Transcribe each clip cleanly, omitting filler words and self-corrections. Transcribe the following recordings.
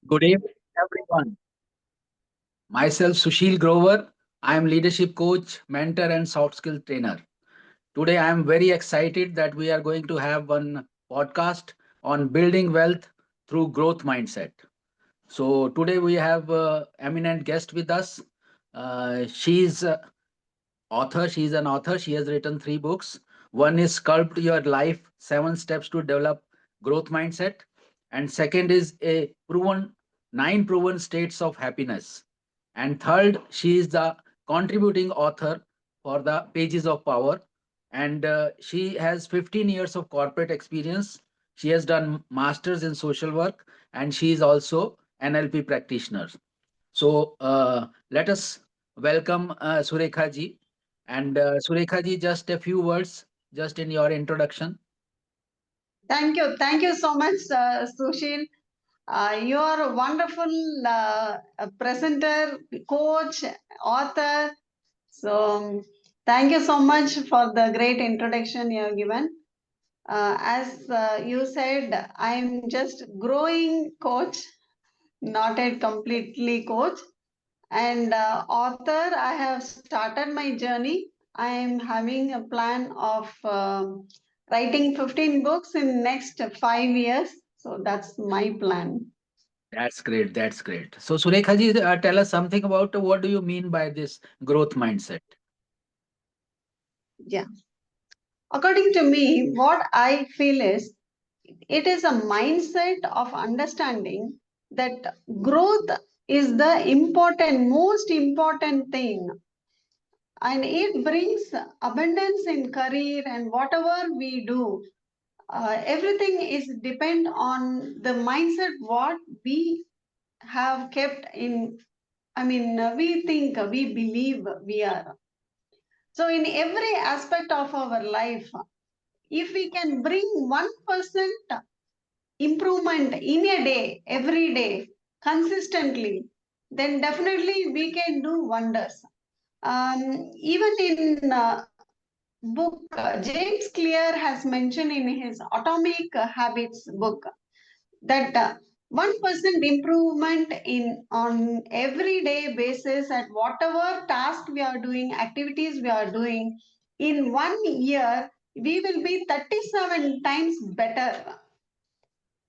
Good evening, everyone. Myself, Sushil Grover. I am leadership coach, mentor, and soft skill trainer. Today, I am very excited that we are going to have one podcast on building wealth through growth mindset. So today we have eminent guest with us. She's author. She's an author. She has written three books. One is Sculpt Your Life: 7 Steps to Develop Growth Mindset, and second is a proven 9 proven states of happiness. And third, she is the contributing author for the Pages of Power, and she has 15 years of corporate experience. She has done masters in social work, and she is also NLP practitioner. So let us welcome Surekha ji. And Surekha ji, just a few words, just in your introduction. Thank you. Thank you so much, Sushil. You are a wonderful presenter, coach, author. So, thank you so much for the great introduction you have given. As you said, I'm just growing coach, not a completely coach. And author, I have started my journey. I am having a plan of writing 15 books in next 5 years. So that's my plan. That's great. That's great. So Surekha ji, tell us something about what do you mean by this growth mindset? Yeah. According to me, what I feel is it is a mindset of understanding that growth is the most important thing, and it brings abundance in career and whatever we do. Everything is depend on the mindset what we have kept in. We think, we believe we are. So in every aspect of our life, if we can bring 1% improvement in a day, every day, consistently, then definitely we can do wonders. Even in book, James Clear has mentioned in his Atomic Habits book that 1% improvement in on everyday basis at whatever task we are doing, activities we are doing, in 1 year we will be 37 times better.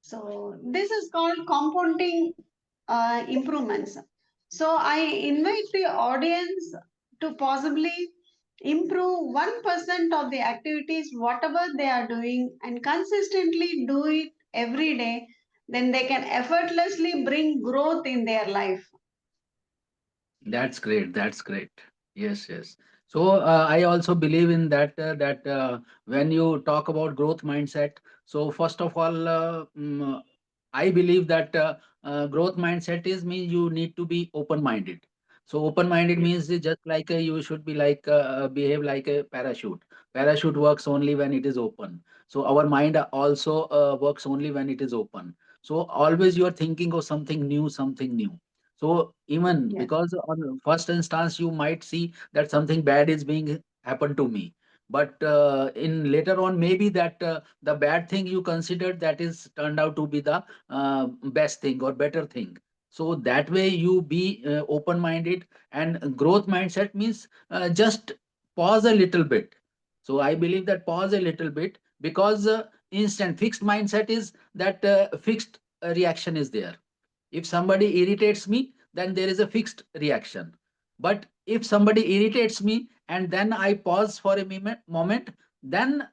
So this is called compounding improvements. So I invite the audience to possibly improve 1% of the activities, whatever they are doing, and consistently do it every day. Then they can effortlessly bring growth in their life. That's great. That's great. Yes, yes. So I also believe in that when you talk about growth mindset, so first of all, I believe that growth mindset is means you need to be open minded. So open minded means it's just like you should be like behave like a parachute. Parachute works only when it is open. So our mind also works only when it is open. So always you are thinking of something new, something new. So even Yes. because on first instance you might see that something bad is being happened to me, but in later on maybe that the bad thing you considered that is turned out to be the best thing or better thing. So that way you be open minded, and growth mindset means just pause a little bit. So I believe that pause a little bit, because instant fixed mindset is that fixed reaction is there. If somebody irritates me, then there is a fixed reaction. But if somebody irritates me and then I pause for a moment, then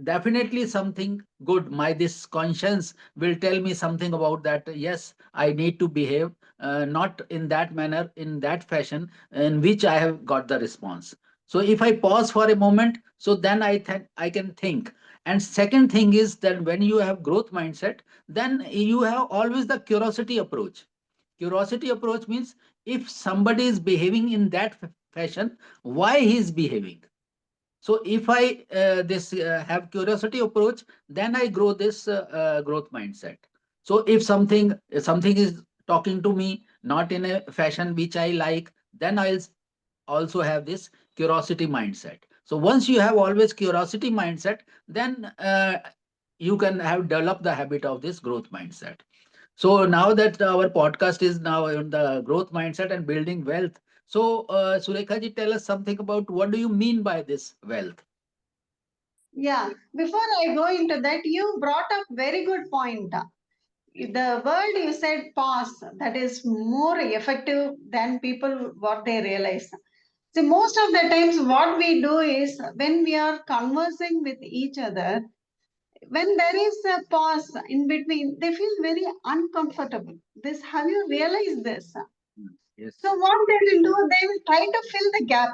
definitely something good, my this conscience will tell me something about that. Yes, I need to behave not in that manner, in that fashion in which I have got the response. So if I pause for a moment, so then I can think. And second thing is that when you have growth mindset, then you have always the curiosity approach. Curiosity approach means if somebody is behaving in that fashion, why he is behaving. So if I this have curiosity approach, then I grow this growth mindset. So if something is talking to me not in a fashion which I like, then I'll also have this curiosity mindset. So once you have always curiosity mindset, then you can have developed the habit of this growth mindset. So now that our podcast is now on the growth mindset and building wealth. So Surekha ji, tell us something about what do you mean by this wealth? Yeah, before I go into that, you brought up very good point. The word you said pause, that is more effective than people what they realize. See, most of the times what we do is when we are conversing with each other, when there is a pause in between, they feel very uncomfortable. This, have you realized this? Mm, So yes. what they will do, they will try to fill the gap.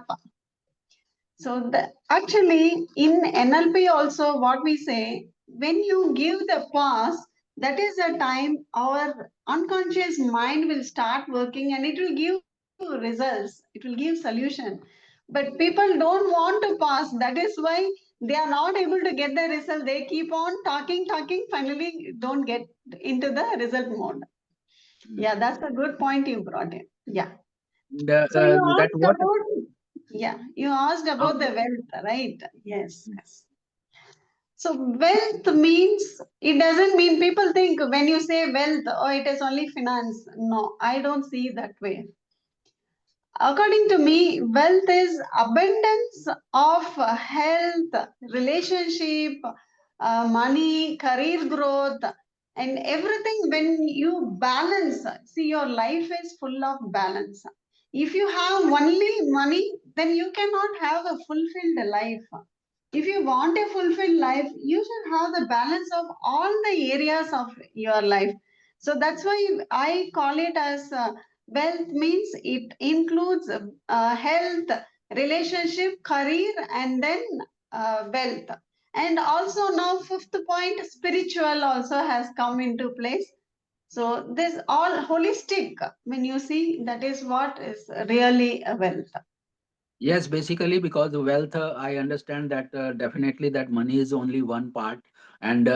So actually in NLP also what we say, when you give the pause, that is the time our unconscious mind will start working and it will give results, it will give solution. But people don't want to pause. That is why they are not able to get the result. They keep on talking, finally don't get into the result mode. Mm. Yeah, that's a good point you brought in. Yeah. The, So you that asked what? about, yeah, you asked Uh, about the wealth, right? Yes, yes. So wealth means, it doesn't mean, people think when you say wealth, oh, it is only finance. No, I don't see that way. According to me, wealth is abundance of health, relationship, money, career growth, and everything. When you balance, see, your life is full of balance. If you have only money, then you cannot have a fulfilled life. If you want a fulfilled life, you should have the balance of all the areas of your life. So that's why I call it as wealth means it includes health, relationship, career, and then wealth. And also now fifth point, spiritual also has come into place. So this all holistic, when you see, that is what is really a wealth. Yes, basically because the wealth, I understand that definitely that money is only one part, and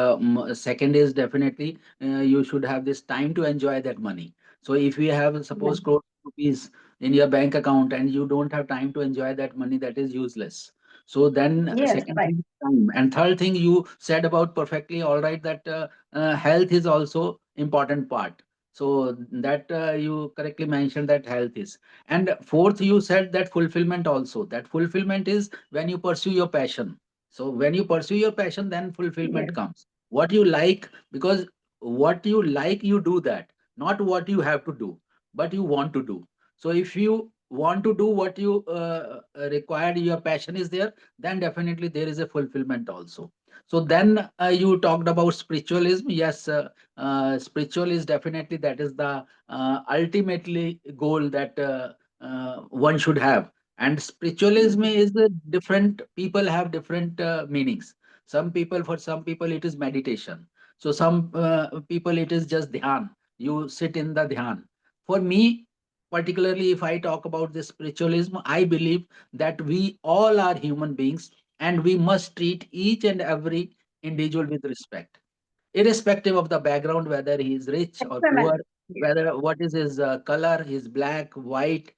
second is definitely you should have this time to enjoy that money. So if you have Yeah. suppose crore rupees in your bank account and you don't have time to enjoy that money, that is useless. So then Yes, second right. thing is time, and third thing you said about perfectly all right that health is also important part. So that you correctly mentioned that health is. And fourth, you said that fulfillment also. That fulfillment is when you pursue your passion. So when you pursue your passion, then fulfillment Yes. comes. What you like, because what you like, you do that. Not what you have to do, but you want to do. So if you want to do what you require, your passion is there, then definitely there is a fulfillment also. So then you talked about spiritualism. Yes, spiritual is definitely that is the ultimately goal that one should have. And spiritualism is different, people have different meanings. Some people, for some people it is meditation. So some people it is just dhyan, you sit in the dhyan. For me particularly, if I talk about this spiritualism, I believe that we all are human beings and we must treat each and every individual with respect, irrespective of the background, whether he is rich or poor, Excellent. Yes. whether what is his color, his black, white,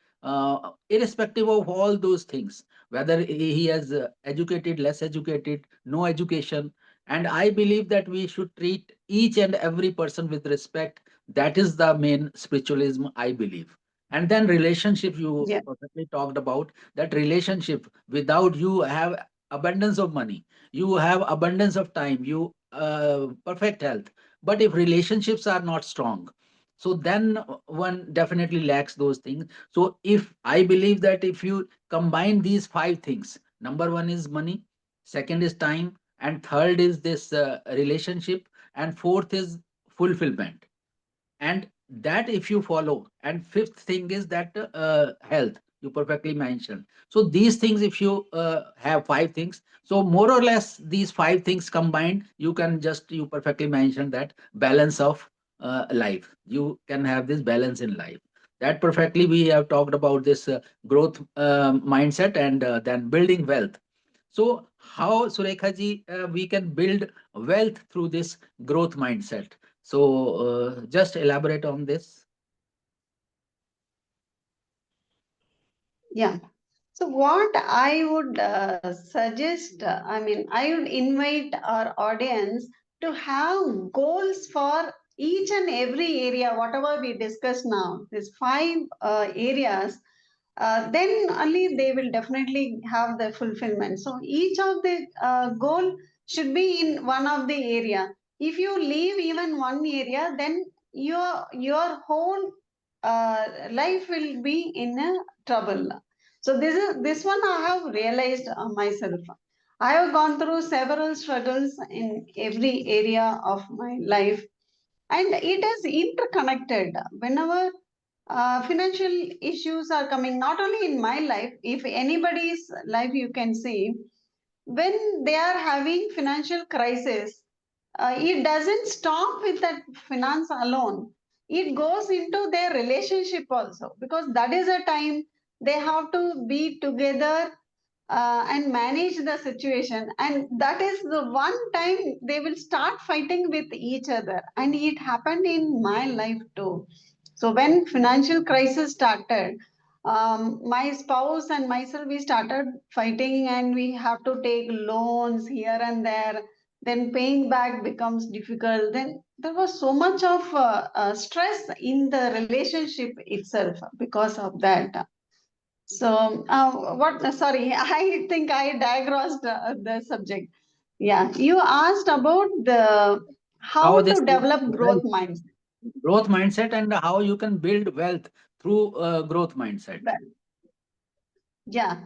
irrespective of all those things, whether he has educated, less educated, no education. And I believe that we should treat each and every person with respect. That is the main spiritualism, I believe. And then relationship, you Yeah. perfectly talked about that relationship. Without you have abundance of money, you have abundance of time, you perfect health, but if relationships are not strong, so then one definitely lacks those things. So if I believe that if you combine these five things, number one is money, second is time, and third is this relationship, and fourth is fulfillment, and that if you follow, and fifth thing is that health you perfectly mentioned. So these things, if you have five things, so more or less these five things combined, you can just, you perfectly mentioned that balance of life, you can have this balance in life. That perfectly we have talked about this growth mindset, and then building wealth. So how, Surekha ji, we can build wealth through this growth mindset? So just elaborate on this. Yeah. So what I would suggest, I mean, I would invite our audience to have goals for each and every area, whatever we discuss now, these five areas, then only they will definitely have the fulfillment. So each of the goal should be in one of the area. If you leave even one area, then your whole life will be in a trouble. So this one I have realized myself. I have gone through several struggles in every area of my life, and it is interconnected. Whenever financial issues are coming, not only in my life, if anybody's life you can see, when they are having financial crisis, it doesn't stop with that finance alone. It goes into their relationship also, because that is a time they have to be together and manage the situation, and that is the one time they will start fighting with each other. And it happened in my life too. So when financial crisis started, my spouse and myself, we started fighting, and we have to take loans here and there. Then paying back becomes difficult. Then there was so much of stress in the relationship itself because of that. So, what? Sorry, I think I digressed the subject. Yeah, you asked about the How how this to develop growth wealth, mindset. growth mindset, and how you can build wealth through growth mindset. Well, yeah.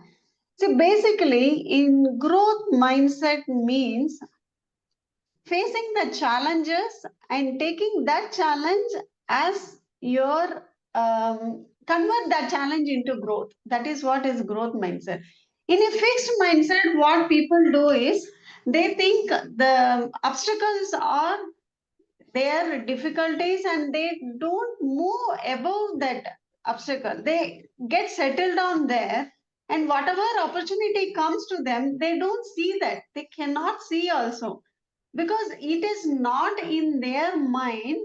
So basically, in growth mindset means facing the challenges and taking that challenge as your convert that challenge into growth. That is what is growth mindset. In a fixed mindset, what people do is they think the obstacles are their difficulties, and they don't move above that obstacle. They get settled down there, and whatever opportunity comes to them, they don't see that. They cannot see also, because it is not in their mind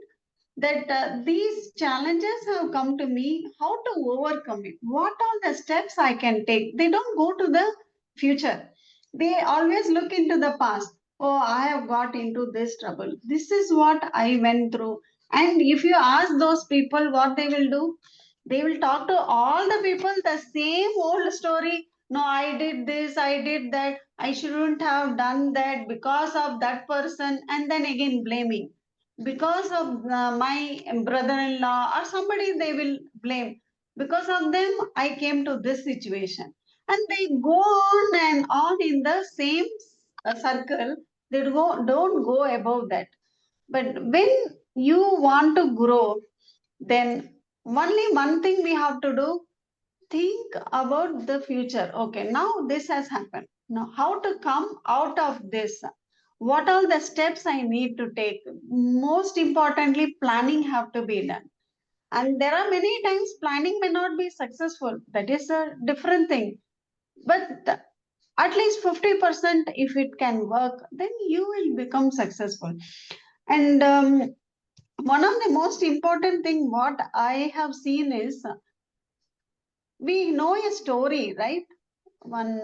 that these challenges have come to me, how to overcome it, what are the steps I can take. They don't go to the future, they always look into the past. Oh, I have got into this trouble, this is what I went through. And if you ask those people what they will do, they will talk to all the people the same old story. No, I did this, I did that, I shouldn't have done that because of that person, and then again blaming because of my brother-in-law or somebody, they will blame, because of them I came to this situation. And they go on and on in the same circle. They don't go above that. But when you want to grow, then only one thing we have to do: think about the future. Okay, now this has happened, now how to come out of this, what are the steps I need to take. Most importantly, planning have to be done. And there are many times planning may not be successful, that is a different thing. But at least 50% if it can work, then you will become successful. And one of the most important thing what I have seen is, we know a story, right? One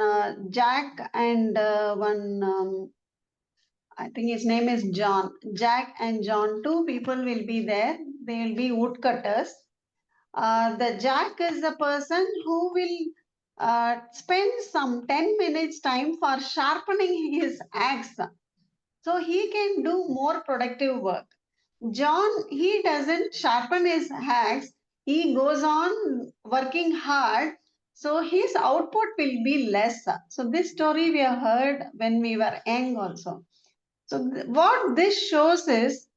Jack and one, I think his name is John. Jack and John, two people will be there. They will be woodcutters. The Jack is the person who will spend some 10 minutes time for sharpening his axe, so he can do more productive work. John, he doesn't sharpen his axe, he goes on working hard, so his output will be less. So, this story we have heard when we were young also. So, what this shows is,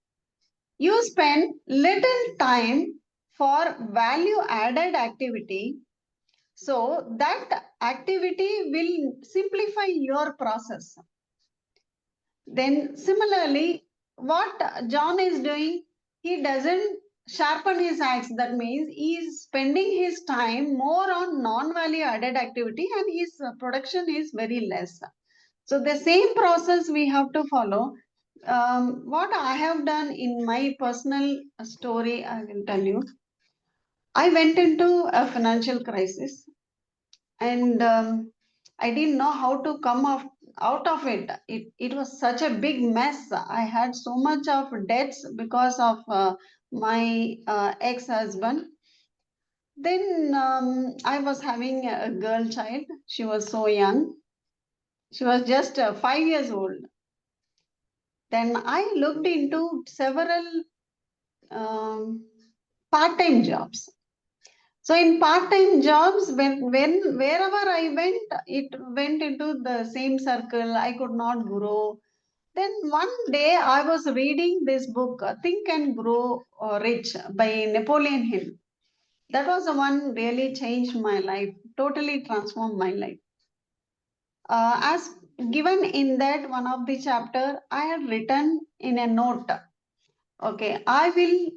you spend little time for value added activity, so that activity will simplify your process. Then, similarly, what John is doing, he doesn't sharpen his axe. That means he is spending his time more on non value added activity, and his production is very less. So, the same process we have to follow. What I have done in my personal story, I will tell you. I went into a financial crisis, and I didn't know how to come out of it. It was such a big mess. I had so much of debts because of my ex-husband. Then I was having a girl child. She was so young. She was just 5 years old. Then I looked into several um, part-time jobs. So in part-time jobs, when wherever I went, it went into the same circle. I could not grow. Then one day I was reading this book, Think and Grow Rich by Napoleon Hill. That was the one really changed my life, totally transformed my life. As given in that one of the chapter, I had written in a note, okay, I will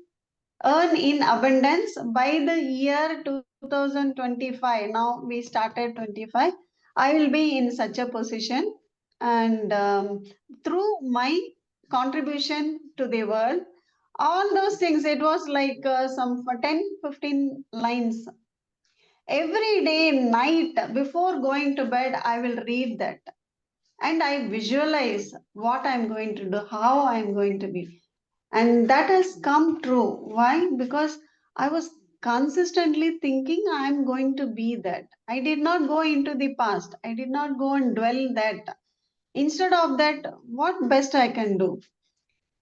earn in abundance by the year 2025. Now we started 25. I will be in such a position, and through my contribution to the world, all those things, it was like some 10, 15 lines. Every day, night, before going to bed, I will read that. And I visualize what I'm going to do, how I'm going to be. And that has come true. Why? Because I was consistently thinking I'm going to be that. I did not go into the past. I did not go and dwell that. Instead of that, what best I can do?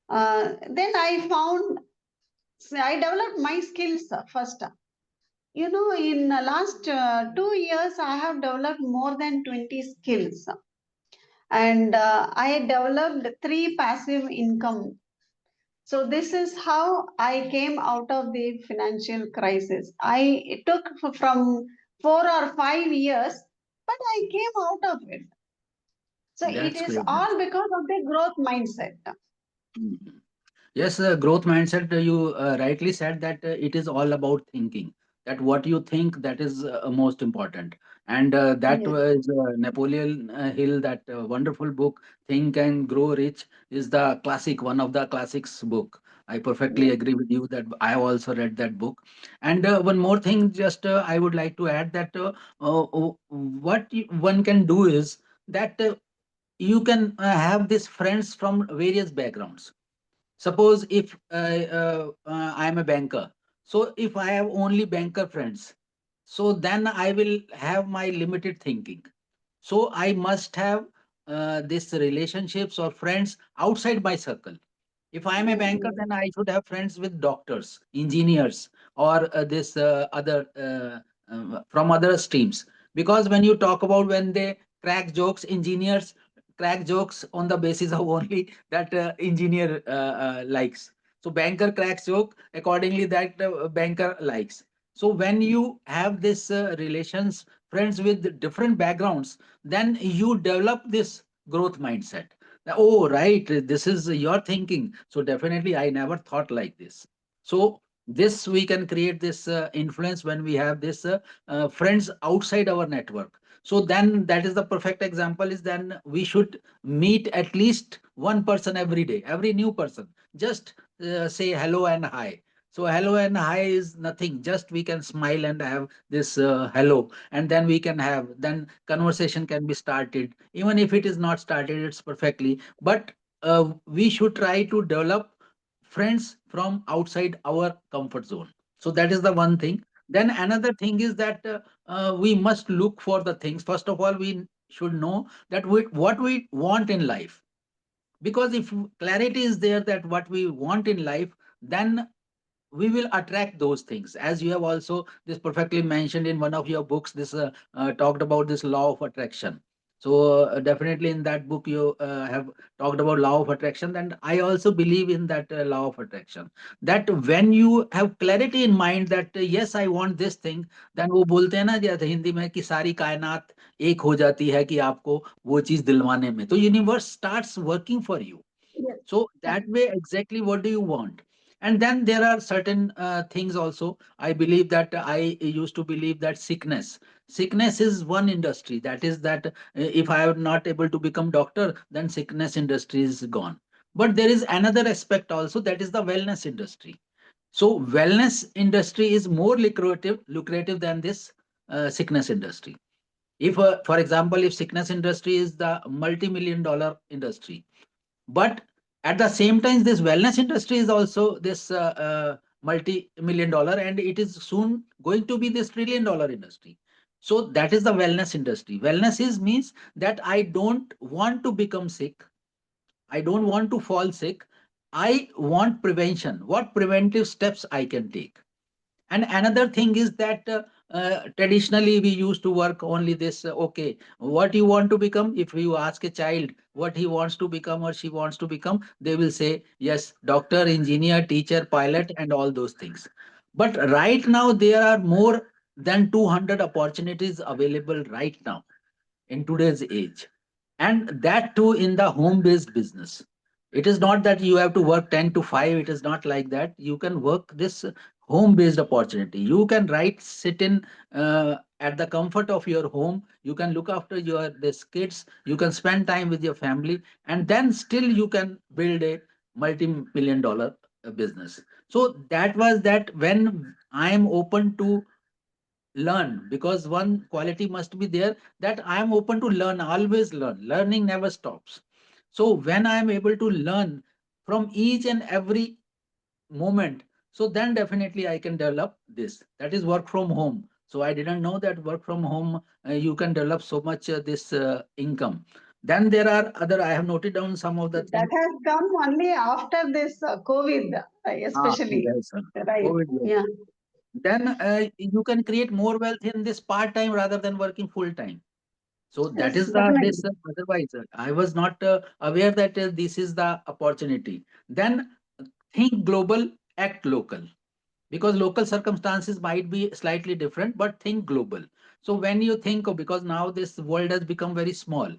Then I found, I developed my skills first. You know, in the last 2 years, I have developed more than 20 skills. And I developed three passive income. So this is how I came out of the financial crisis. It took from 4 or 5 years, but I came out of it. So it That's is great. all because of the growth mindset. Mhm. Yes, growth mindset, you rightly said that it is all about thinking. That what you think, that is most important. And that Yes, was Napoleon Hill, that wonderful book, Think and Grow Rich, is the classic, one of the classics book. I perfectly yes, agree with you that I have also read that book. And one more thing, just I would like to add that one can do is that you can have these friends from various backgrounds. Suppose if I am a banker, so if I have only banker friends, so then I will have my limited thinking. So I must have this relationships or friends outside my circle. If I am a yes, banker, yes, then I should have friends with doctors, engineers, or this other from other streams. Because when you talk about when they crack jokes, engineers crack jokes on the basis of only that engineer likes. So banker cracks joke accordingly that banker likes. So when you have this relations, friends with different backgrounds, then you develop this growth mindset. Oh, right. This is your thinking. So definitely, I never thought like this. So this we can create this influence when we have this friends outside our network. So then that is the perfect example. Is then we should meet at least one person every day, every new person. Just say hello and hi. So hello and hi is nothing. Just we can smile and have this hello, and then we can have then conversation can be started. Even if it is not started, it's perfectly, but we should try to develop friends from outside our comfort zone. So that is the one thing. Then another thing is that we must look for the things. First of all, we should know that what we want in life, because if clarity is there that what we want in life, then we will attract those things. As you have also this perfectly mentioned in one of your books, this talked about this law of attraction. So definitely in that book you have talked about law of attraction, and I also believe in that law of attraction, that when you have clarity in mind that yes, I want this thing, then वो बोलते हैं ना जैसे हिंदी में कि सारी कायनात एक हो जाती है कि आपको वो चीज दिलवाने में, तो universe starts working for you. yes, So that correct. way, exactly what do you want? And then there are certain things also. I believe that I used to believe that sickness is one industry. That is that if I am not able to become doctor, then sickness industry is gone. But there is another aspect also, that is the wellness industry. So wellness industry is more lucrative than this sickness industry. If for example, if sickness industry is the multi-million dollar industry, but at the same time this wellness industry is also this multi-million dollar, and it is soon going to be this trillion-dollar industry. So that is the wellness industry. Wellness is means that I don't want to become sick, I don't want to fall sick, I want prevention, what preventive steps I can take. And another thing is that traditionally we used to work only this okay, what you want to become, if you ask a child what he wants to become or she wants to become, they will say yes, doctor, engineer, teacher, pilot, and all those things. But right now there are more than 200 opportunities available right now in today's age, and that too in the home based business. It is not that you have to work 10 to 5, it is not like that. You can work this home based opportunity. You can right sit in at the comfort of your home, you can look after your this kids, you can spend time with your family, and then still you can build a multi-million dollar business. So that was that when I am open to learn, because one quality must be there, that I am open to learn, always learn, learning never stops. So when I am able to learn from each and every moment, so then definitely I can develop this, that is work from home. So I didn't know that work from home you can develop so much this income. Then there are other, I have noted down some of the That things. has come only after this COVID, especially. Yes, sir. Right. COVID, yes. Yeah. Then you can create more wealth in this part time rather than working full time. So that Yes, is the definitely. this otherwise I was not aware that this is the opportunity. Then think global, act local, because local circumstances might be slightly different, but think global. So when you think of, because now this world has become very small,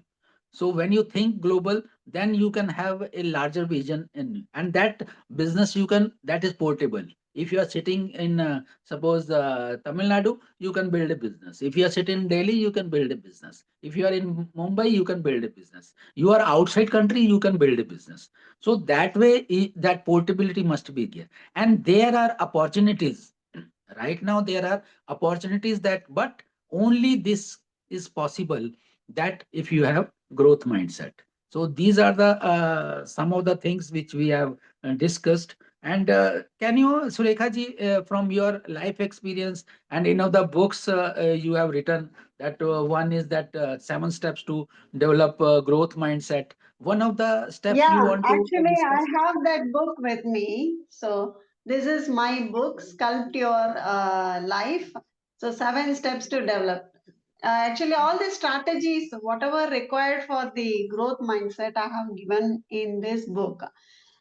so when you think global, then you can have a larger vision in, and that business you can, that is portable. If you are sitting in suppose Tamil Nadu, you can build a business. If you are sitting in Delhi, you can build a business. If you are in Mumbai, you can build a business. You are outside country, you can build a business. So that way that portability must be there, and there are opportunities. Right now there are opportunities, that but only this is possible that if you have growth mindset. So these are the some of the things which we have discussed. And can you, Surekha ji, from your life experience and the books you have written, that one is that 7 steps to develop growth mindset, one of the steps you Yeah, want to actually, I discuss? have that book with me. So, this is my book, Sculpt Your Life. So, 7 steps to develop. Actually, all the strategies, whatever required for the growth mindset, I have given in this book.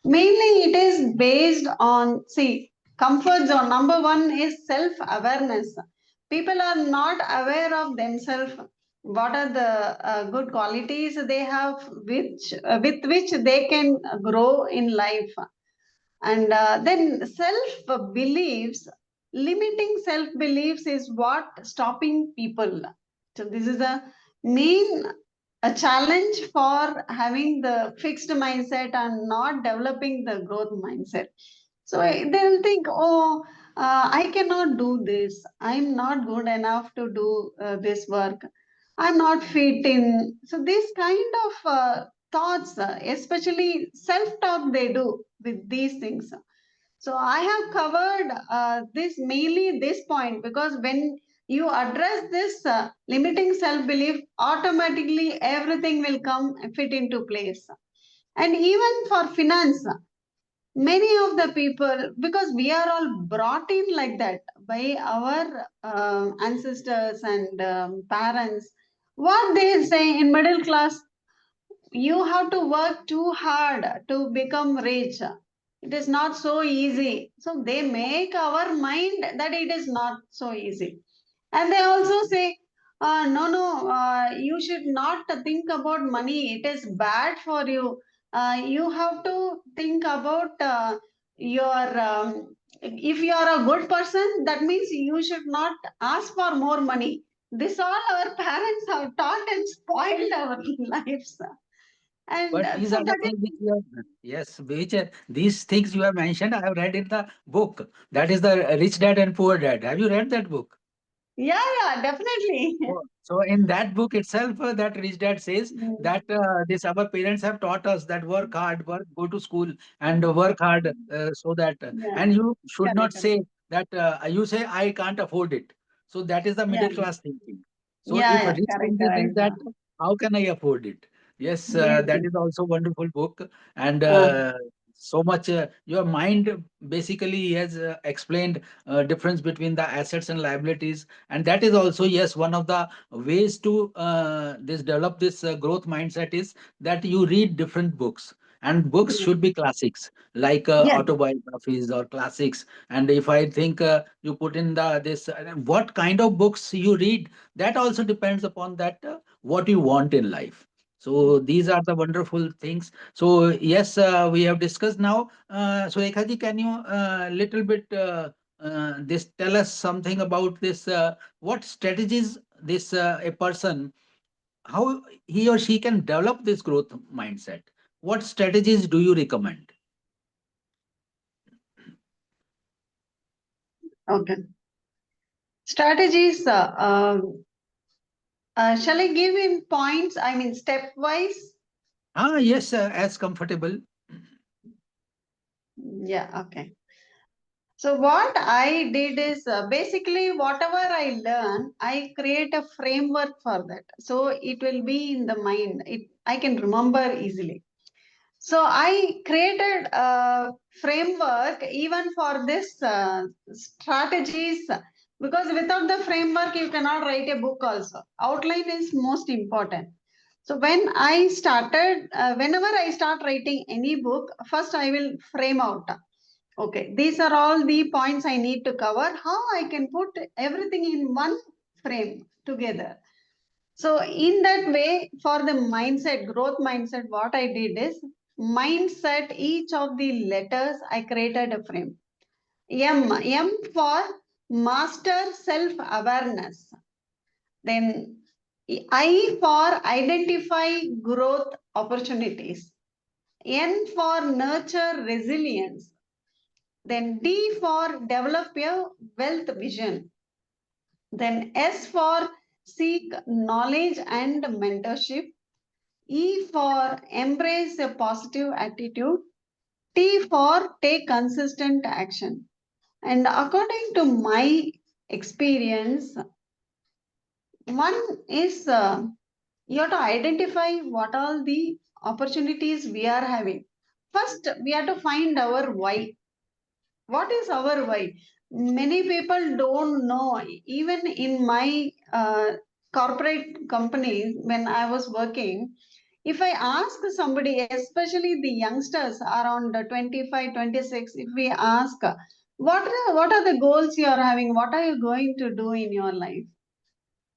Mainly, it is based on, see, comfort zone. Number one is self awareness. People are not aware of themselves. What are the good qualities they have, which with which they can grow in life, and then self beliefs. Limiting self beliefs is what stopping people. So this is a main a challenge for having the fixed mindset and not developing the growth mindset. So they'll think, oh, I cannot do this. I'm not good enough to do this work. I'm not fit in. So this kind of thoughts, especially self-talk, they do with these things. So I have covered this mainly this point, because when you address this limiting self-belief, automatically everything will come fit into place. And even for finance, many of the people, because we are all brought in like that by our ancestors and parents, what they say in middle class, you have to work too hard to become rich. It is not so easy. So they make our mind that it is not so easy. And they also say, no, no, you should not think about money. It is bad for you. You have to think about your, if you are a good person, that means you should not ask for more money. This all our parents have taught and spoiled our lives. And But these so are the that things which is, you have, yes, which these things you have mentioned, I have read in the book. That is the Rich Dad and Poor Dad. Have you read that book? Yeah, definitely. So in that book itself, that rich dad says Mm, that this our parents have taught us that work hard, work, go to school and work hard, so that yeah, and you should not correct, correct. say that you say I can't afford it. So that is the Yeah, middle class thinking. So if yeah, a yeah, rich correct, thinker thinks correct. that, how can I afford it? Yes, Yes, that yes. is also wonderful book, and Uh, so much your mind basically has explained difference between the assets and liabilities, and that is also, yes, one of the ways to this develop this growth mindset is that you read different books, and books yes, should be classics like yes, autobiographies or classics. And if I think you put in the this what kind of books you read, that also depends upon that what you want in life. So these are the wonderful things. So yes, we have discussed now. So Ekhaji, can you little bit this tell us something about this? What strategies this a person, how he or she can develop this growth mindset? What strategies do you recommend? okay. Strategies, shall I give in points? I mean, stepwise? Ah, yes, as comfortable. Yeah, okay. So what I did is basically whatever I learn, I create a framework for that. So it will be in the mind. I can remember easily. So I created a framework even for this strategies, because without the framework you cannot write a book also. Outline is most important. So whenever I start writing any book, first I will frame out. Okay, these are all the points I need to cover. How I can put everything in one frame together. So, in that way, for the mindset, growth mindset, what I did is mindset, each of the letters, I created a frame. M for master self awareness. Then I for identify growth opportunities. N for nurture resilience. Then D for develop a wealth vision. Then S for seek knowledge and mentorship. E for embrace a positive attitude. T for take consistent action. And according to my experience, one is you have to identify what all the opportunities we are having. First, we have to find our why. What is our why? Many people don't know. Even in my corporate companies, when I was working, if I ask somebody, especially the youngsters around 25, 26, if we ask, what are the goals you are having? What are you going to do in your life?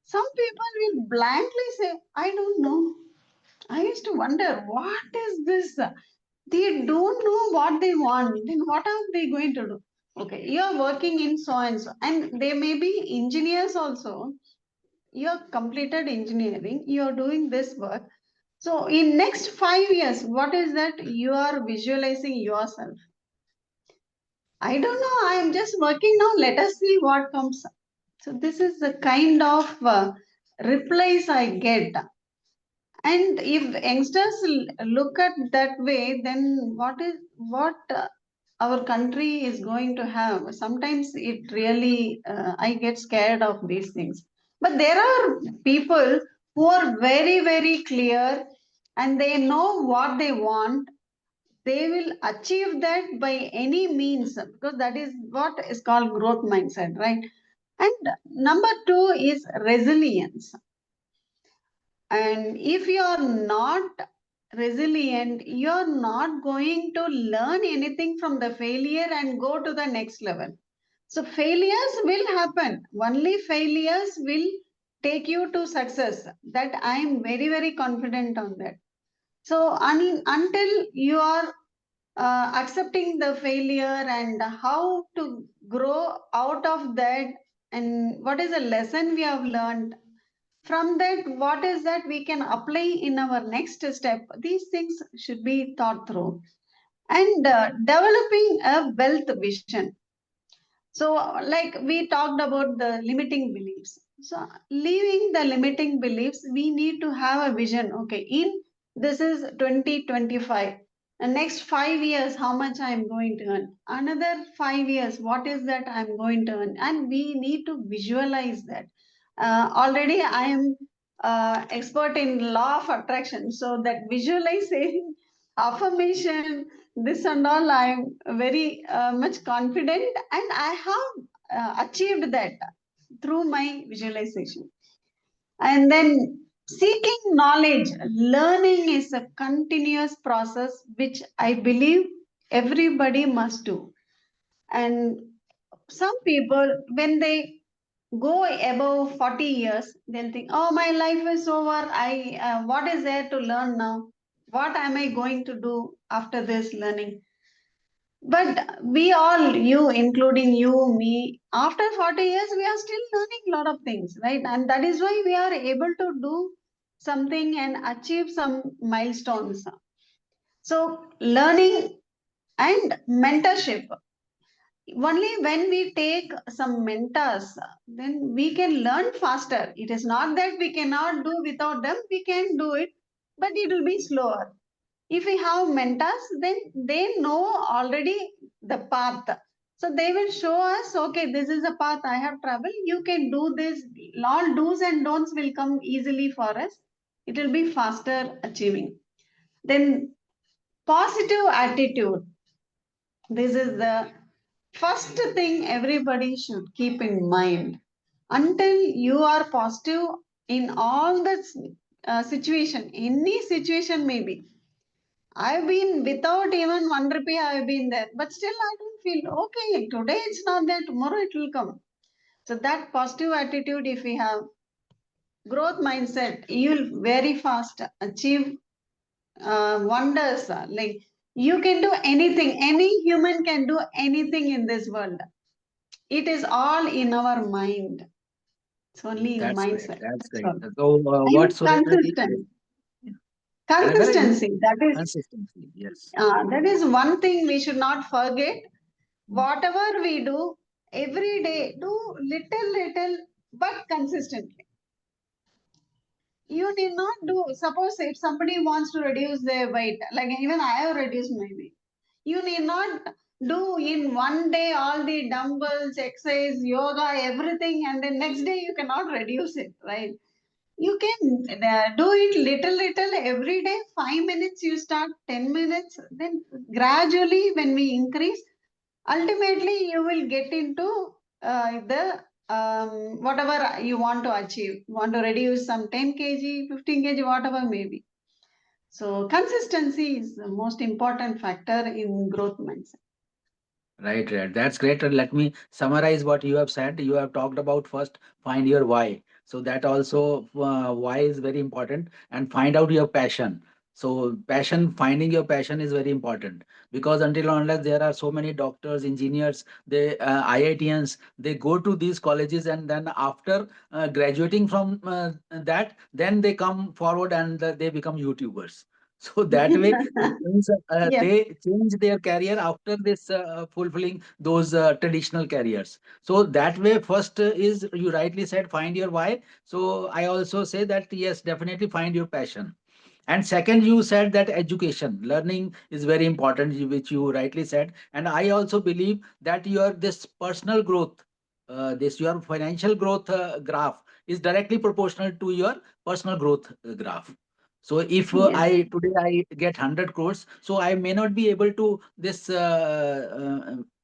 Some people will blankly say, I don't know. I used to wonder, what is this? They don't know what they want. Then what are they going to do? Okay, you are working in so and so, and they may be engineers also. You have completed engineering, you are doing this work. So in next 5 years, what is that you are visualizing yourself? I don't know. I am just working now. Let us see what comes. So this is the kind of replies I get. And if youngsters look at that way, then what our country is going to have? Sometimes it really, I get scared of these things. But there are people who are very, very clear and they know what they want. They will achieve that by any means, because that is what is called growth mindset, right? And number two is resilience. And if you are not resilient, you are not going to learn anything from the failure and go to the next level. So, failures will happen. Only failures will take you to success. That I am very, very confident on that. So, until you are accepting the failure and how to grow out of that, and what is the lesson we have learned from that, what is that we can apply in our next step, these things should be thought through. And developing a wealth vision. So, like we talked about the limiting beliefs. So, leaving the limiting beliefs, we need to have a vision. Okay, in this is 2025. The next 5 years, how much I am going to earn? Another 5 years, what is that I am going to earn? And we need to visualize that. Already, I am expert in law of attraction, so that visualizing, affirmation, this and all, I'm very much confident, and I have achieved that through my visualization. And then seeking knowledge, learning is a continuous process which I believe everybody must do. And some people, when they go above 40 years, they'll think, oh, my life is over. What is there to learn now? What am I going to do after this learning? But we all, you, including you, me, after 40 years, we are still learning a lot of things, right? And that is why we are able to do something and achieve some milestones. So, learning and mentorship. Only when we take some mentors, then we can learn faster. It is not that we cannot do without them, we can do it, but it will be slower. If we have mentors, then they know already the path. So they will show us, okay, this is a path I have traveled. You can do this. All do's and don'ts will come easily for us. It will be faster achieving. Then positive attitude. This is the first thing everybody should keep in mind. Until you are positive in all the situation, any situation maybe, I've been without even 1 rupee, I've been there. But still, I don't feel okay. Today it's not there, tomorrow it will come. So, that positive attitude, if we have growth mindset, you'll very fast achieve wonders. Like you can do anything, any human can do anything in this world. It is all in our mind, it's only in That's great. mindset. That's That's great. all. So, And what Surendra did, yes, consistent. yeah. And a very good Consistency, consistency. Yes. that is one thing we should not forget. Mm. Whatever we do every day, do little but consistently. You need not do, suppose if somebody wants to reduce their weight, like even I have reduced my weight, you need not do in one day all the dumbbells, exercise, yoga, everything, and then next day you cannot reduce it, right? You can do it little every day. 5 minutes you start, 10 minutes, then gradually when we increase, ultimately you will get into the whatever you want to achieve. You want to reduce some 10 kg, 15 kg, whatever maybe. So consistency is the most important factor in growth mindset. Right, right. That's great. And let me summarize what you have said. You have talked about first find your why. So that also why is very important, and find out your passion. So passion, finding your passion is very important, because until unless there are so many doctors, engineers, they IITians, they go to these colleges, and then after graduating from that, then they come forward and they become YouTubers. So that way Yes. they change their career after this fulfilling those traditional careers. So that way, first is, you rightly said, find your why. So I also say that yes, definitely find your passion. And second, you said that education, learning is very important, which you rightly said. And I also believe that your this personal growth, this your financial growth graph is directly proportional to your personal growth graph. So if Yes. I today I get 100 crores, so I may not be able to this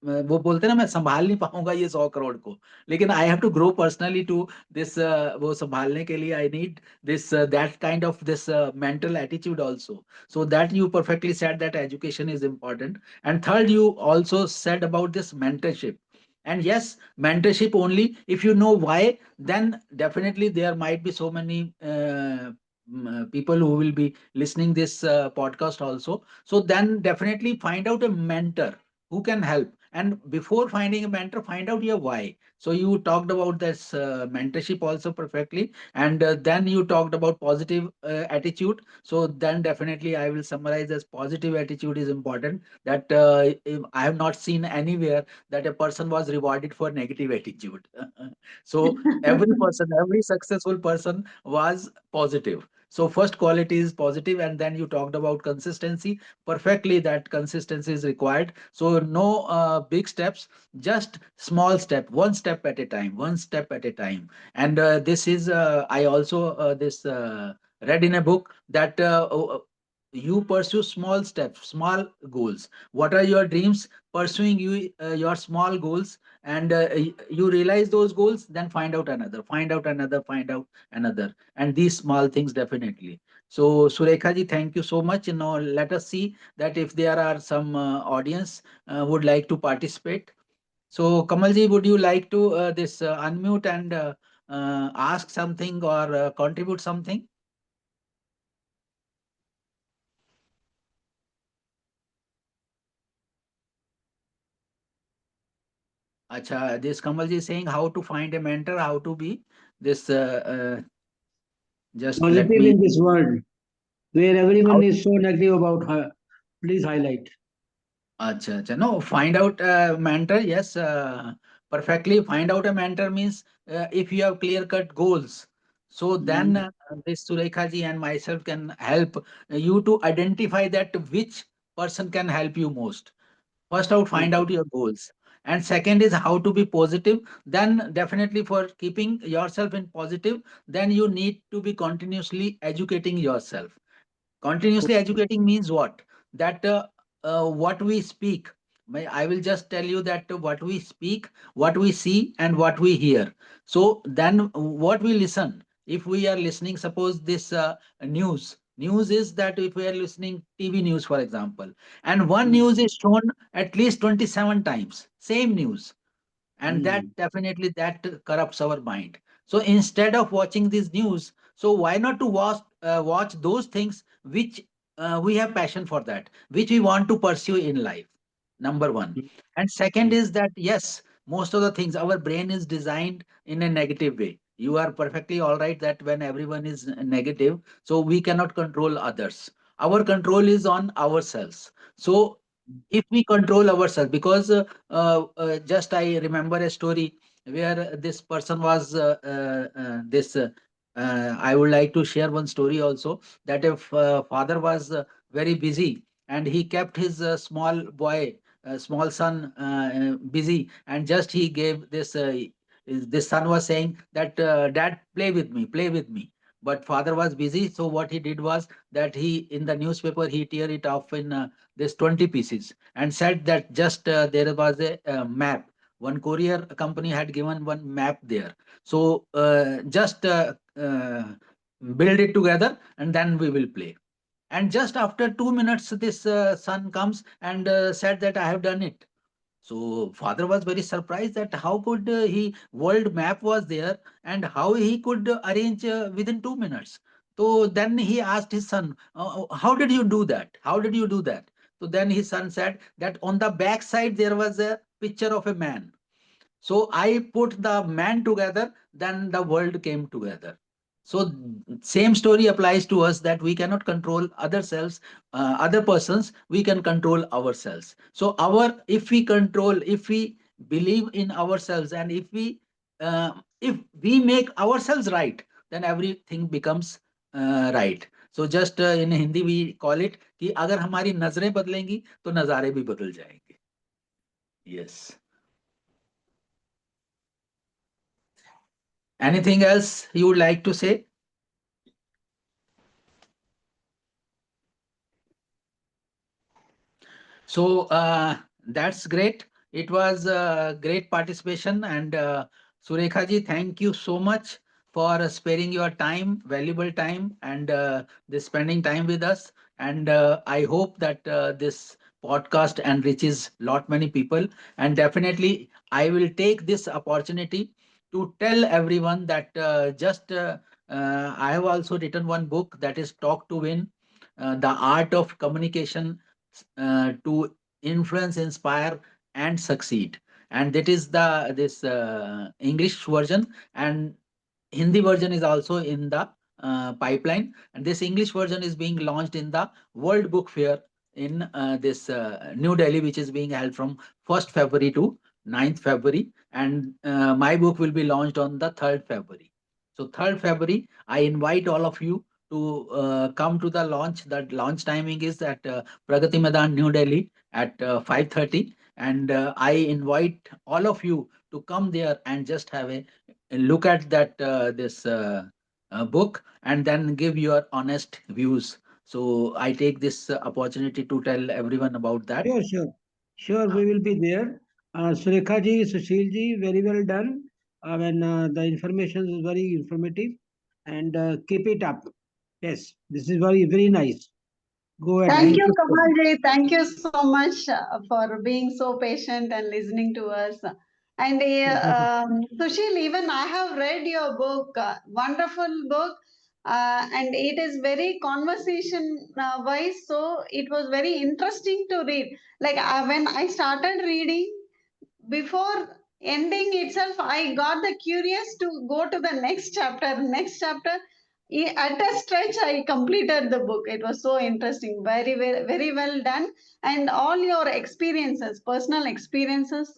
वो बोलते हैं ना, मैं संभाल नहीं पाऊंगा ये 100 करोड़ को, लेकिन I have to grow personally to this, वो संभालने के लिए I need this that kind of this mental attitude also. So that you perfectly said that education is important. And third, you also said about this mentorship. And yes, mentorship only if you know why, then definitely there might be so many people who will be listening this podcast also. So then definitely find out a mentor who can help. And before finding a mentor, find out your why. So you talked about this mentorship also perfectly, and then you talked about positive attitude. So then definitely I will summarize as positive attitude is important. That I have not seen anywhere that a person was rewarded for negative attitude. So every person, every successful person was positive. So first quality is positive, and then you talked about consistency perfectly, that consistency is required. So no big steps, just small step, one step at a time, one step at a time. And this is I also this read in a book that you pursue small steps, small goals. What are your dreams? Pursuing your small goals, and you realize those goals, then find out another, find out another, find out another, and these small things definitely. So Surekha ji, thank you so much. Now let us see that if there are some audience would like to participate. So Kamal ji, would you like to this unmute and ask something or contribute something? Acha, this Kamal ji is saying how to find a mentor, how to be this. Just let Positive me. in this world where How, everyone is so negative about her. Please highlight. acha, acha. No, find out a mentor. Yes, perfectly. Find out a mentor means if you have clear cut goals. So then Mm, this Surekha ji and myself can help you to identify that which person can help you most. First out, find okay. out your goals. And second is how to be positive. Then definitely for keeping yourself in positive, then you need to be continuously educating yourself. Continuously educating means what? That what we speak. I will just tell you that what we speak, what we see, and what we hear. So then what we listen. If we are listening, suppose this news is that if we are listening TV news, for example, and one Mm, news is shown at least 27 times, same news, and that mm, definitely that corrupts our mind. So instead of watching this news, so why not to watch those things which we have passion for, that which we want to pursue in life. Number one. mm, And second mm, is that yes, most of the things our brain is designed in a negative way. You are perfectly all right that when everyone is negative, so we cannot control others. Our control is on ourselves. So if we control ourselves, because just I remember a story where this person was this I would like to share one story also, that if father was very busy and he kept his small boy, small son busy, and just he gave this son was saying that dad, play with me, play with me. But father was busy, so what he did was that he, in the newspaper, he tear it off in this 20 pieces, and said that just there was a map. One courier company had given one map there. So just build it together and then we will play. And just after 2 minutes, this son comes and said that I have done it. So father was very surprised that how could he, world map was there, and how he could arrange within 2 minutes. So then he asked his son, how did you do that? How did you do that? So then his son said that on the back side there was a picture of a man. So I put the man together, then the world came together. So same story applies to us, that we cannot control other selves, other persons. We can control ourselves. So if we control, if we believe in ourselves, and if we make ourselves right, then everything becomes right. So just in Hindi we call it कि अगर हमारी नजरें बदलेंगी तो नजारे भी बदल जाएंगे. Yes. Anything else you would like to say? So that's great. It was great participation. And Surekha ji, thank you so much for sparing your time, valuable time, and this spending time with us. And I hope that this podcast enriches lot many people. And definitely, I will take this opportunity to tell everyone that I have also written one book, that is Talk to Win, the art of communication to influence, inspire, and succeed. And that is the this English version, and Hindi version is also in the pipeline, and this English version is being launched in the World Book Fair in this New Delhi, which is being held from 1st February to 9th February, and my book will be launched on the 3rd February. So 3rd February, I invite all of you to come to the launch. That launch timing is at Pragati Maidan, New Delhi at 5:30, and I invite all of you to come there and just have a look at that this book and then give your honest views. So I take this opportunity to tell everyone about that. Sure, sure. Sure, Uh, we will be there. Surekha ji, Sushil ji, very well done. The information is very informative and keep it up. Yes, this is very, very nice. Go ahead. Thank Thank Thank you, you you so so much. Kamalji. Thank you so much for being so patient and listening to us. And much. Sushil, even I have read your book, wonderful book, and it is very conversation wise. So it was very interesting to read. Like when I started reading, before ending itself, I got the curious to go to the next chapter. At a stretch, I completed the book. It was so interesting, very well done. And all your experiences, personal experiences,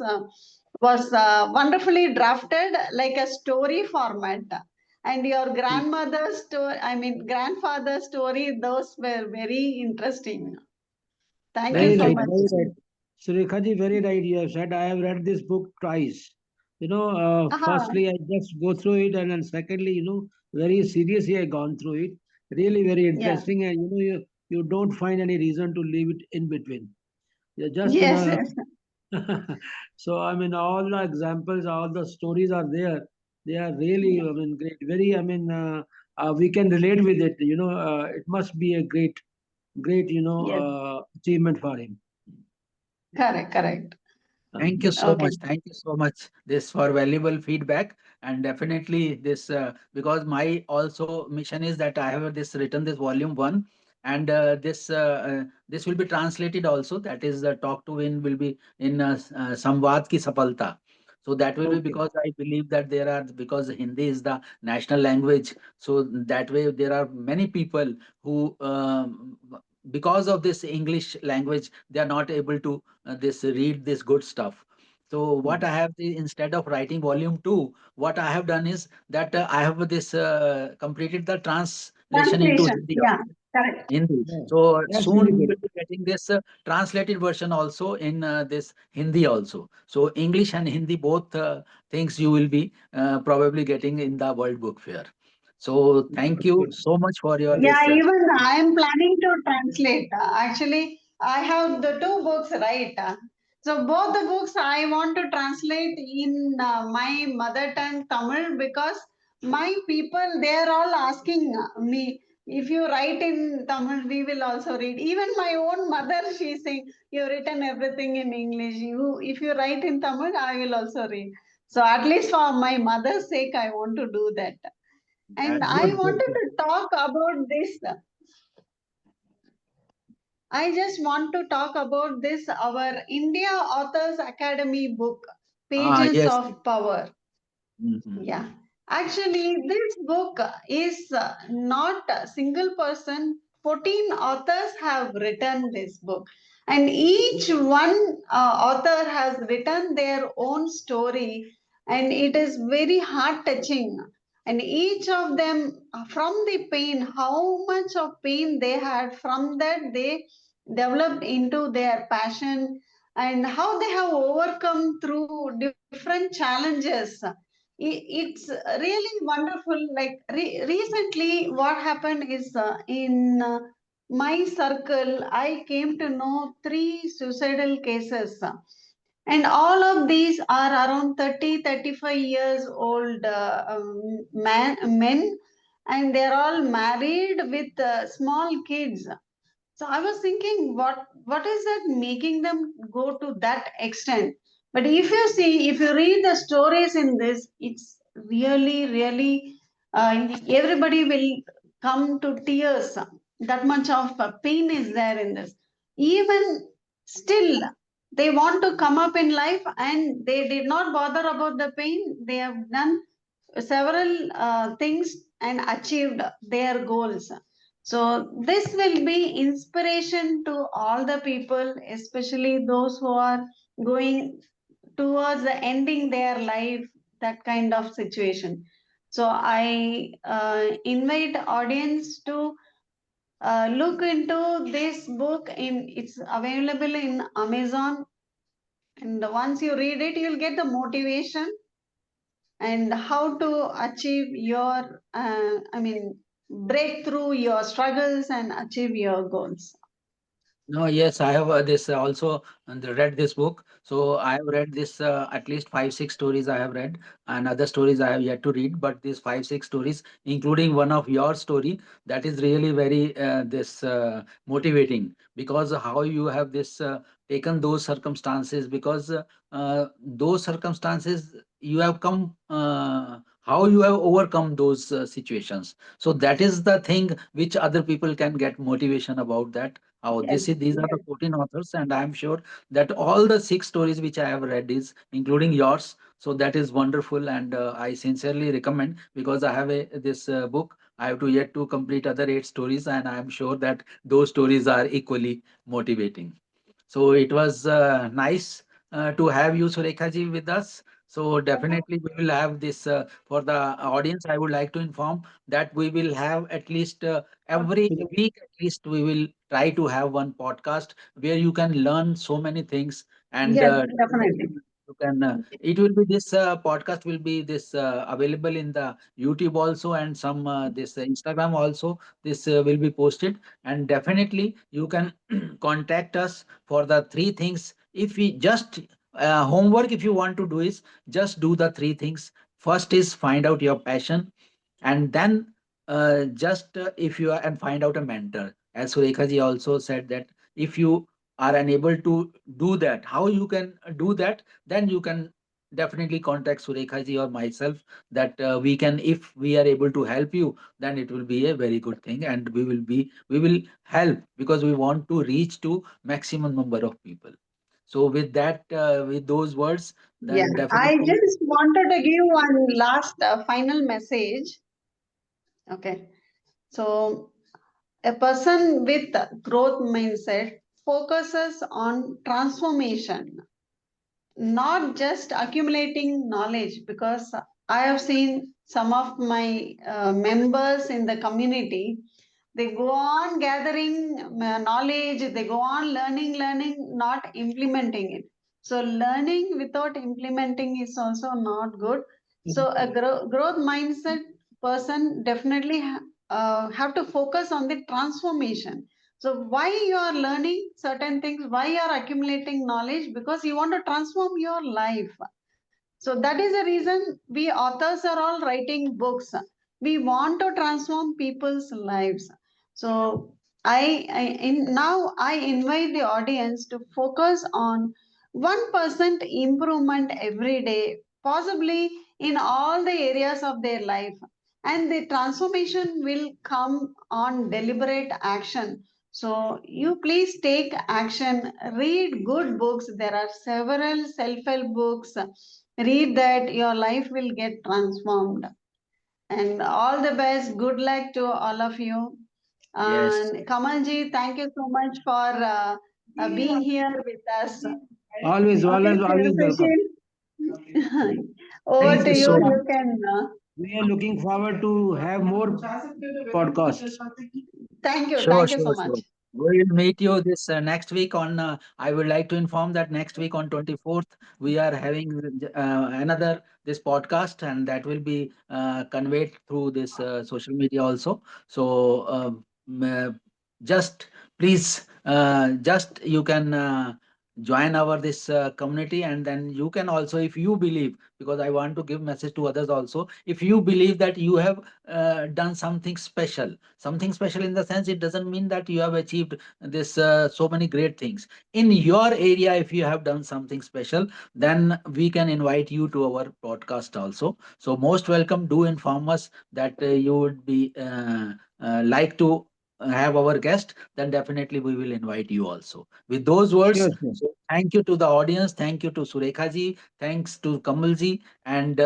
was wonderfully drafted like a story format. And your grandmother's story, I mean grandfather's story, those were very interesting. Thank you Very Thank so you right, much. so very much. right. Surekha ji, very right. You have said I have read this book twice. Aha, Firstly, I just go through it, and then secondly, very seriously, I gone through it. Really, very yeah. interesting, and you don't find any reason to leave it in between. You're just Yes, yes. so I mean, all the examples, all the stories are there. They are really, I mean, great. Very, I mean, we can relate with it. It must be a great, great, Yes, achievement for him. correct. Thank you so Okay. much. Thank you so much. This for valuable feedback, and definitely this because my also mission is that I have this written this volume 1, and this will be translated also. That is the Talk to Win will be in Samvad ki Safalta. So that will be Okay. because I believe that there are, because Hindi is the national language. So that way there are many people who because of this English language they are not able to this read this good stuff. So what Hmm. I have instead of writing volume 2, what I have done is that I have this completed the translation into Translation. Hindi Yeah, also. correct. Hindi. Yeah, So that's soon really you good. will be getting this translated version also in this Hindi also. So English and Hindi both things you will be probably getting in the World Book Fair. So thank That's you good. so much for your That's Yeah, this. even I am planning to translate. Actually, I have the two books, right? So both the books I want to translate in my mother tongue Tamil, because my people, they are all asking me, if you write in Tamil, we will also read. Even my own mother, she's saying, you've written everything in English. If you write in Tamil, I will also read. So at least for my mother's sake, I want to do that. And That's I Good, wonderful. good, wanted good. to talk about this. I just want to talk about this, our India Authors Academy book, Ah, Pages yes. of Power. Mhm. Yeah, actually, this book is not a single person. 14 authors have written this book, and each one author has written their own story, and it is very heart touching. And each of them, from the pain, how much of pain they had, from that they developed into their passion, and how they have overcome through different challenges. It's really wonderful. Like recently what happened is, in my circle I came to know three suicidal cases, and all of these are around 30-35 years old men, and they're all married with small kids. So I was thinking, what is that making them go to that extent? But if you see, if you read the stories in this, it's really, everybody will come to tears. That much of pain is there in this. Even still, They want to come up in life and they did not bother about the pain. They have done several things and achieved their goals. So this will be inspiration to all the people, especially those who are going towards the ending their life, that kind of situation. So I invite audience to look into this book. In it's available in Amazon, and once you read it, you'll get the motivation and how to achieve your break through your struggles and achieve your goals. No, yes, I have this also read this book. So I have read this at least five, six stories I have read, and other stories I have yet to read. But these five, six stories, including one of your story, that is really very this motivating, because how you have this taken those circumstances, because those circumstances you have come. How you have overcome those situations. So that is the thing which other people can get motivation about that. Oh, Yes, these are the 14 authors, and I'm sure that all the six stories which I have read is including yours. So that is wonderful, and I sincerely recommend, because I have this book. I have to yet to complete other eight stories, and I'm sure that those stories are equally motivating. So it was nice to have you, Surekha ji, with us. So definitely we will have this for the audience. I would like to inform that we will have at least every week, at least we will try to have one podcast where you can learn so many things, and yes, definitely definitely. you can. It will be this podcast will be this available in the YouTube also, and some this Instagram also. This will be posted, and definitely you can contact us for the three things. If we just homework, if you want to do is just do the three things. First is find out your passion, and then just if you are and find out a mentor. As Surekha ji also said that if you are unable to do that, how you can do that, then you can definitely contact Surekha ji or myself, that we can, if we are able to help you, then it will be a very good thing, and we will help, because we want to reach to maximum number of people. So with that, with those words, Yeah, then I definitely. just wanted to give one last final message. Okay, so a person with growth mindset focuses on transformation, not just accumulating knowledge, because I have seen some of my members in the community, they go on gathering knowledge, they go on learning, not implementing it. So learning without implementing is also not good. So a growth mindset person definitely have to focus on the transformation. So why you are learning certain things, why you are accumulating knowledge? Because you want to transform your life. So that is the reason we authors are all writing books. We want to transform people's lives. So now I invite the audience to focus on 1% improvement every day, possibly in all the areas of their life. And the transformation will come on deliberate action. So you please take action, read good books. There are several self-help books. Read that, your life will get transformed. And all the best. Good luck to all of you. Yes. And Kamalji, thank you so much for being here with us. Always, Okay, always, always welcome. Sushil, over Thank to you you. so much. You can. We are looking forward to have more podcasts. Thank you. Sure, Thank you so sure, much. sure. We will meet you this next week on. I would like to inform that next week on 24th we are having another this podcast, and that will be conveyed through this social media also. So just please, just you can join our this community, and then you can also, if you believe, because I want to give message to others also, if you believe that you have done something special in the sense, it doesn't mean that you have achieved this so many great things in your area. If you have done something special, then we can invite you to our podcast also. So most welcome. Do inform us that you would be like to have our guest, then definitely we will invite you also. With those words, Sure, sure. so thank you to the audience, thank you to Surekha ji, thanks to Kamal ji, and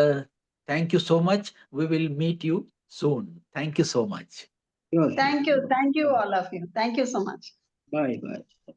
thank you so much. We will meet you soon. Thank you so much. Sure, sure. Thank you all of you. Thank you so much. Bye, bye.